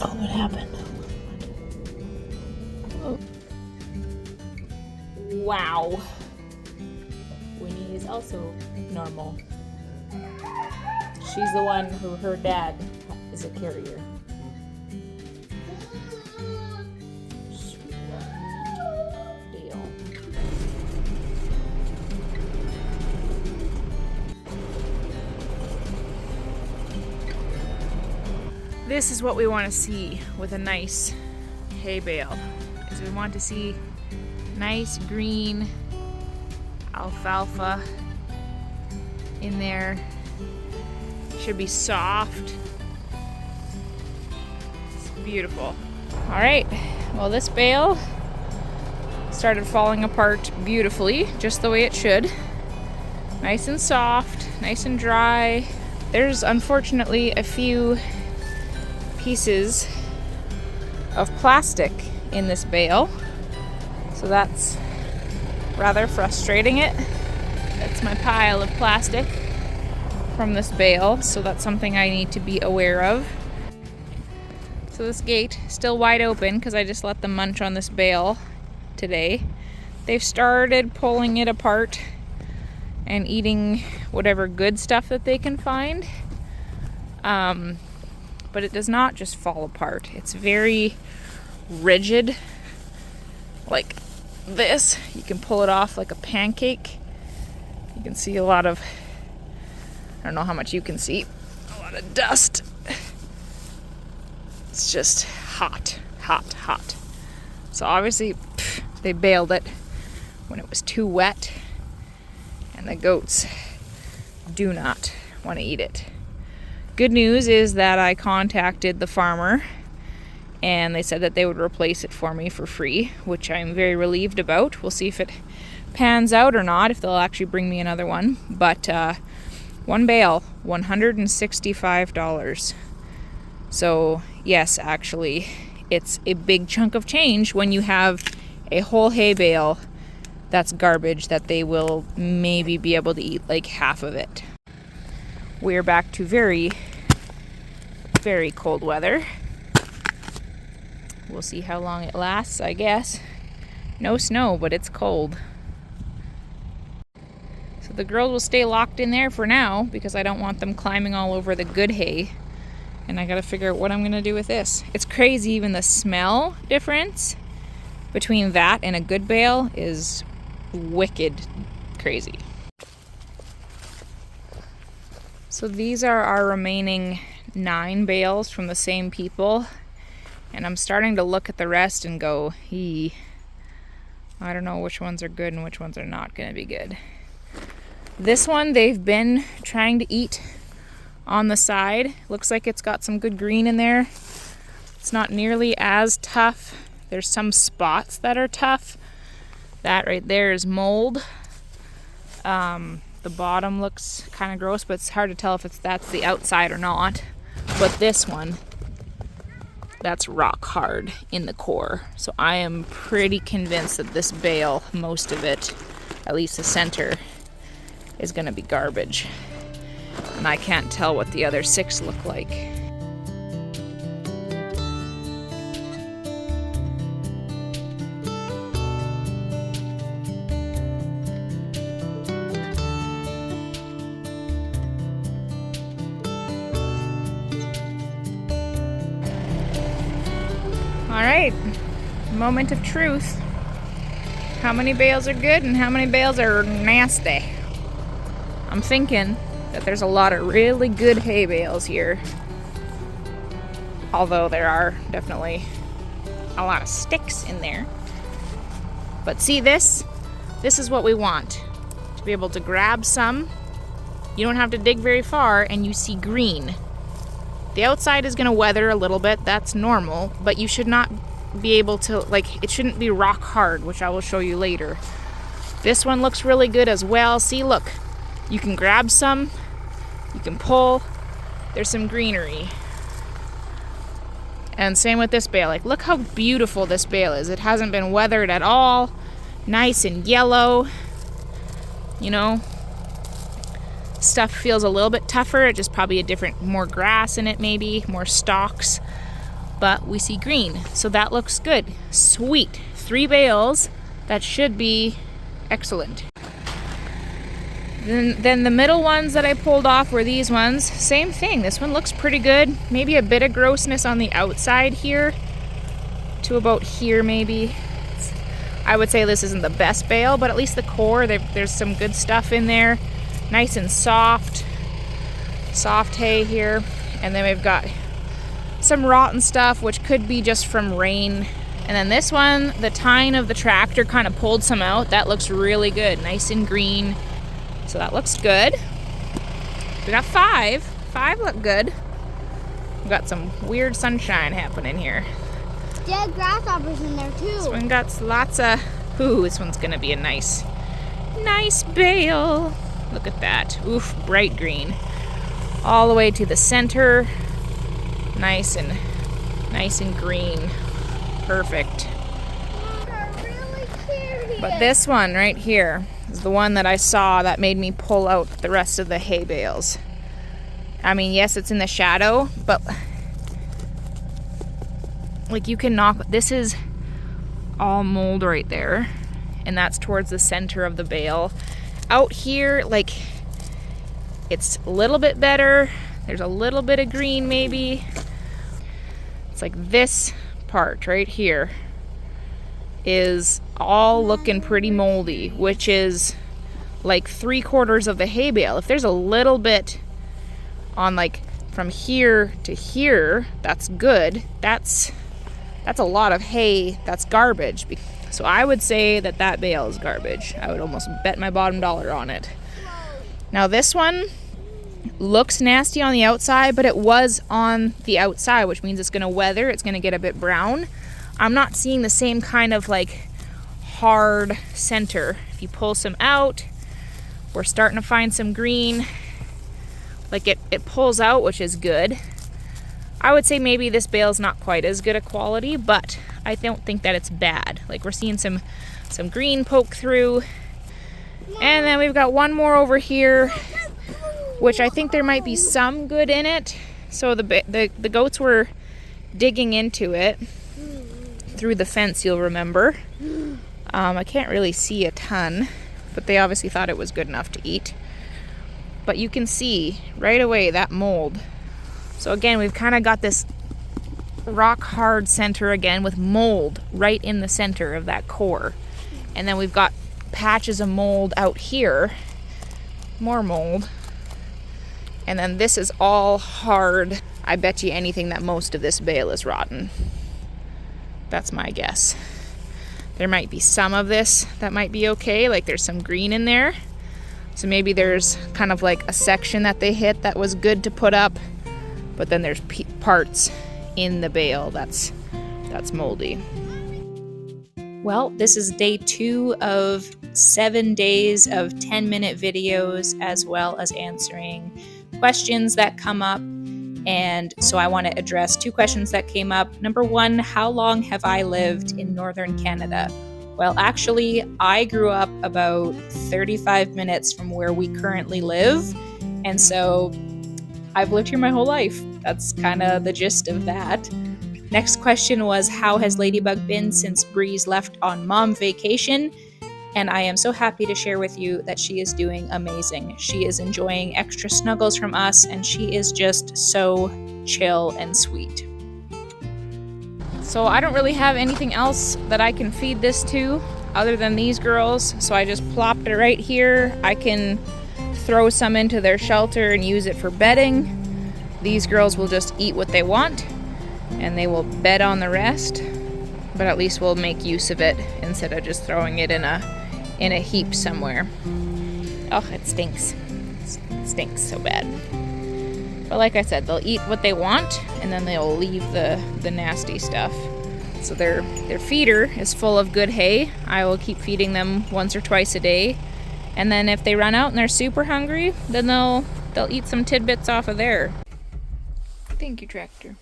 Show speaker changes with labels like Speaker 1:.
Speaker 1: Oh, what happened? Oh. Wow. Winnie is also normal. She's the one who her dad is a carrier. Sweet Dale. This is what we want to see with a nice hay bale. Is we want to see nice green alfalfa in there. Should be soft. It's beautiful. All right, well, this bale started falling apart beautifully, just the way it should. Nice and soft, nice and dry. There's unfortunately a few pieces of plastic in this bale, so that's rather frustrating it. That's my pile of plastic from this bale, so that's something I need to be aware of. So this gate still wide open because I just let them munch on this bale today. They've started pulling it apart and eating whatever good stuff that they can find, but it does not just fall apart. It's very rigid, like this. You can pull it off like a pancake. You can see a lot of, I don't know how much you can see, a lot of dust. It's just hot, hot, hot. So obviously they baled it when it was too wet, and the goats do not want to eat it. Good news is that I contacted the farmer and they said that they would replace it for me for free, which I'm very relieved about. We'll see if it pans out or not, if they'll actually bring me another one. But one bale, $165. So yes, actually, it's a big chunk of change when you have a whole hay bale that's garbage that they will maybe be able to eat like half of it. We're back to very, very cold weather. We'll see how long it lasts, I guess. No snow, but it's cold. So the girls will stay locked in there for now because I don't want them climbing all over the good hay. And I gotta figure out what I'm gonna do with this. It's crazy, even the smell difference between that and a good bale is wicked crazy. So these are our remaining 9 bales from the same people. And I'm starting to look at the rest and go, I don't know which ones are good and which ones are not gonna be good. This one they've been trying to eat on the side. Looks like it's got some good green in there. It's not nearly as tough. There's some spots that are tough. That right there is mold. The bottom looks kind of gross, but it's hard to tell if that's the outside or not. But this one, that's rock hard in the core. So I am pretty convinced that this bale, most of it, at least the center, is gonna be garbage. And I can't tell what the other 6 look like. All right, moment of truth. How many bales are good and how many bales are nasty? I'm thinking that there's a lot of really good hay bales here. Although there are definitely a lot of sticks in there. But see this? This is what we want. To be able to grab some. You don't have to dig very far and you see green. The outside is gonna weather a little bit, that's normal, but you should not be able to, like, it shouldn't be rock hard, which I will show you later. This one looks really good as well. See, look, you can grab some, you can pull, there's some greenery. And same with this bale. Like, look how beautiful this bale is. It hasn't been weathered at all. Nice and yellow. You know, stuff feels a little bit tougher. It just probably a different, more grass in it maybe, more stalks. but we see green. So that looks good. Sweet. 3 bales. That should be excellent. Then the middle ones that I pulled off were these ones. Same thing. This one looks pretty good. Maybe a bit of grossness on the outside here to about here maybe. I would say this isn't the best bale, but at least the core, there's some good stuff in there. Nice and soft. Soft hay here. And then we've got some rotten stuff, which could be just from rain. And then this one, the tine of the tractor kind of pulled some out. That looks really good. Nice and green. So that looks good. We got 5. 5 look good. We've got some weird sunshine happening here.
Speaker 2: Dead grasshoppers in there too.
Speaker 1: This one got lots of... Ooh, this one's gonna be a nice bale. Look at that. Oof, bright green. All the way to the center. Nice and green. Perfect.
Speaker 2: Really curious.
Speaker 1: But this one right here is the one that I saw that made me pull out the rest of the hay bales. I mean, yes, it's in the shadow, but like you can knock, this is all mold right there, and that's towards the center of the bale. Out here, like, it's a little bit better. There's a little bit of green maybe. It's like this part right here is all looking pretty moldy, which is like 3/4 of the hay bale. If there's a little bit on like from here to here, that's good. That's a lot of hay that's garbage. So I would say that bale is garbage. I would almost bet my bottom dollar on it. Now this one looks nasty on the outside, but it was on the outside, which means it's gonna weather, it's gonna get a bit brown. I'm not seeing the same kind of like hard center. If you pull some out, we're starting to find some green. Like it pulls out, which is good. I would say maybe this bale's not quite as good a quality, but I don't think that it's bad. Like we're seeing some green poke through. And then we've got one more over here, which I think there might be some good in it. So the goats were digging into it through the fence, you'll remember. I can't really see a ton, but they obviously thought it was good enough to eat. But you can see right away that mold. So again, we've kind of got this rock hard center again with mold right in the center of that core. And then we've got patches of mold out here, more mold. And then this is all hard. I bet you anything that most of this bale is rotten. That's my guess. There might be some of this that might be okay, like there's some green in there. So maybe there's kind of like a section that they hit that was good to put up, but then there's parts in the bale that's moldy. Well, this is day 2 of 7 days of 10-minute videos, as well as answering questions that come up. And so I want to address 2 questions that came up. Number 1, how long have I lived in northern Canada? Well, actually, I grew up about 35 minutes from where we currently live. And so I've lived here my whole life. That's kind of the gist of that. Next question was, how has Ladybug been since Breeze left on mom vacation? And I am so happy to share with you that she is doing amazing. She is enjoying extra snuggles from us, and she is just so chill and sweet. So I don't really have anything else that I can feed this to other than these girls. So I just plopped it right here. I can throw some into their shelter and use it for bedding. These girls will just eat what they want and they will bed on the rest, but at least we'll make use of it instead of just throwing it in a heap somewhere. Oh, it stinks. It stinks so bad. But like I said, they'll eat what they want and then they'll leave the nasty stuff. So their feeder is full of good hay. I will keep feeding them once or twice a day. And then if they run out and they're super hungry, then they'll eat some tidbits off of there. Thank you, tractor.